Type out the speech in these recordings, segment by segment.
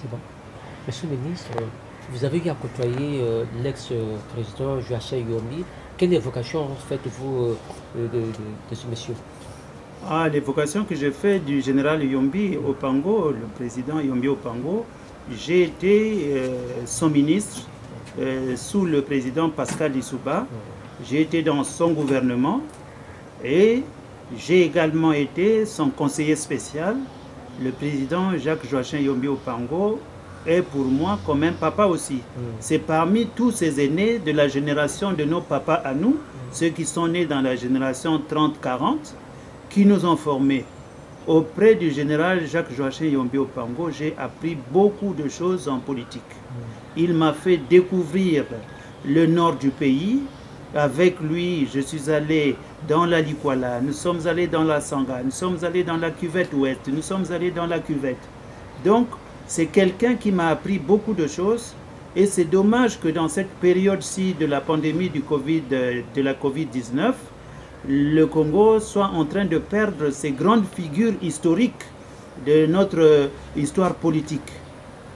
C'est bon. Monsieur le ministre, vous avez eu à côtoyer l'ex-président Joachim Yombi. Quelle évocation faites-vous de ce monsieur? L'évocation que j'ai faite du général Yombi Opango, le président Yombi Opango, j'ai été son ministre sous le président Pascal Lissouba. J'ai été dans son gouvernement et j'ai également été son conseiller spécial. Le président Jacques-Joachim Yombi Opango est pour moi comme un papa aussi. C'est parmi tous ces aînés de la génération de nos papas à nous, ceux qui sont nés dans la génération 30-40, qui nous ont formés. Auprès du général Jacques-Joachim Yombi Opango, j'ai appris beaucoup de choses en politique. Il m'a fait découvrir le nord du pays. Avec lui, je suis allé dans la Likwala, nous sommes allés dans la Sanga, nous sommes allés dans la cuvette ouest, nous sommes allés dans la cuvette. Donc, c'est quelqu'un qui m'a appris beaucoup de choses. Et c'est dommage que dans cette période-ci de la pandémie de la Covid-19, le Congo soit en train de perdre ces grandes figures historiques de notre histoire politique.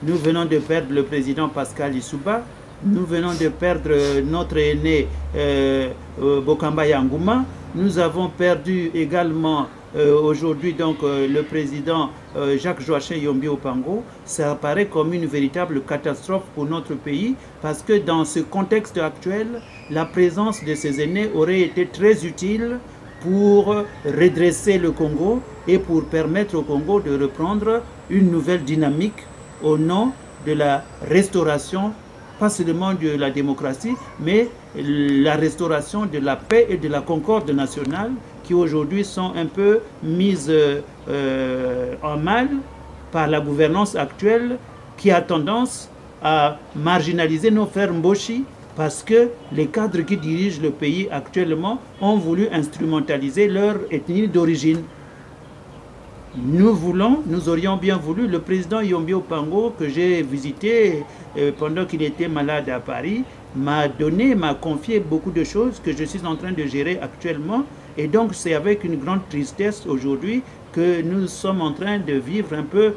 Nous venons de perdre le président Pascal Lissouba, nous venons de perdre notre aîné Bokamba Yangouma, nous avons perdu également aujourd'hui donc le président Jacques-Joachim Yombi Opango. Ça apparaît comme une véritable catastrophe pour notre pays parce que dans ce contexte actuel, la présence de ces aînés aurait été très utile pour redresser le Congo et pour permettre au Congo de reprendre une nouvelle dynamique au nom de la restauration, pas seulement de la démocratie, mais la restauration de la paix et de la concorde nationale qui aujourd'hui sont un peu mises en mal par la gouvernance actuelle qui a tendance à marginaliser nos frères Mboshi parce que les cadres qui dirigent le pays actuellement ont voulu instrumentaliser leur ethnie d'origine. Nous aurions bien voulu, le président Yombi Opango que j'ai visité pendant qu'il était malade à Paris, m'a confié beaucoup de choses que je suis en train de gérer actuellement. Et donc c'est avec une grande tristesse aujourd'hui que nous sommes en train de vivre un peu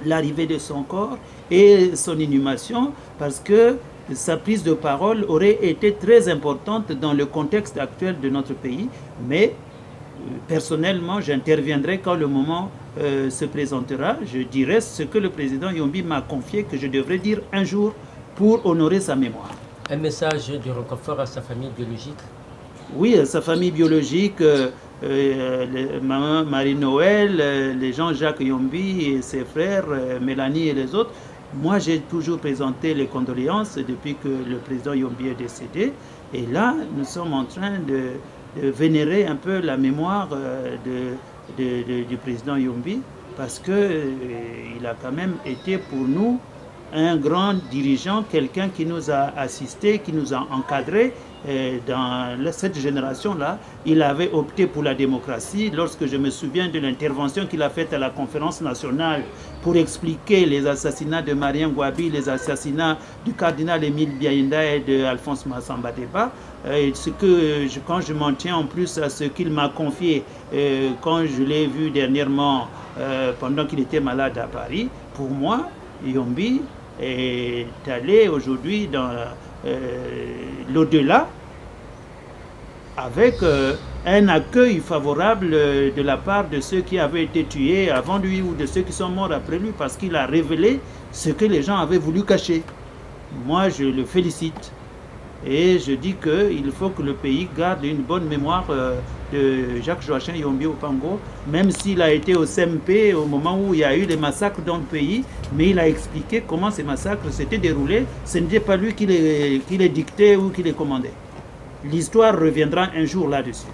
l'arrivée de son corps et son inhumation parce que sa prise de parole aurait été très importante dans le contexte actuel de notre pays. Mais personnellement, j'interviendrai quand le moment se présentera. Je dirai ce que le président Yombi m'a confié que je devrais dire un jour pour honorer sa mémoire. Un message de réconfort à sa famille biologique? Oui, à sa famille biologique, maman Marie-Noël, les Jean-Jacques Yombi et ses frères, Mélanie et les autres. Moi, j'ai toujours présenté les condoléances depuis que le président Yombi est décédé. Et là, nous sommes en train de vénérer un peu la mémoire du président Yombi parce qu'il a quand même été pour nous un grand dirigeant, quelqu'un qui nous a assistés, qui nous a encadrés. Dans cette génération-là, il avait opté pour la démocratie. Lorsque je me souviens de l'intervention qu'il a faite à la conférence nationale pour expliquer les assassinats de Marien Gouabi, les assassinats du cardinal Émile Biaïnda et d'Alphonse Massamba Deba, quand je m'en tiens en plus à ce qu'il m'a confié quand je l'ai vu dernièrement pendant qu'il était malade à Paris, pour moi, Yombi est allé aujourd'hui dans l'au-delà avec un accueil favorable de la part de ceux qui avaient été tués avant lui ou de ceux qui sont morts après lui parce qu'il a révélé ce que les gens avaient voulu cacher. Moi, je le félicite et je dis qu'il faut que le pays garde une bonne mémoire de Jacques-Joachim Yombi Opango, même s'il a été au CMP au moment où il y a eu les massacres dans le pays, mais il a expliqué comment ces massacres s'étaient déroulés. Ce n'était pas lui qui les dictait ou qui les commandait. L'histoire reviendra un jour là-dessus.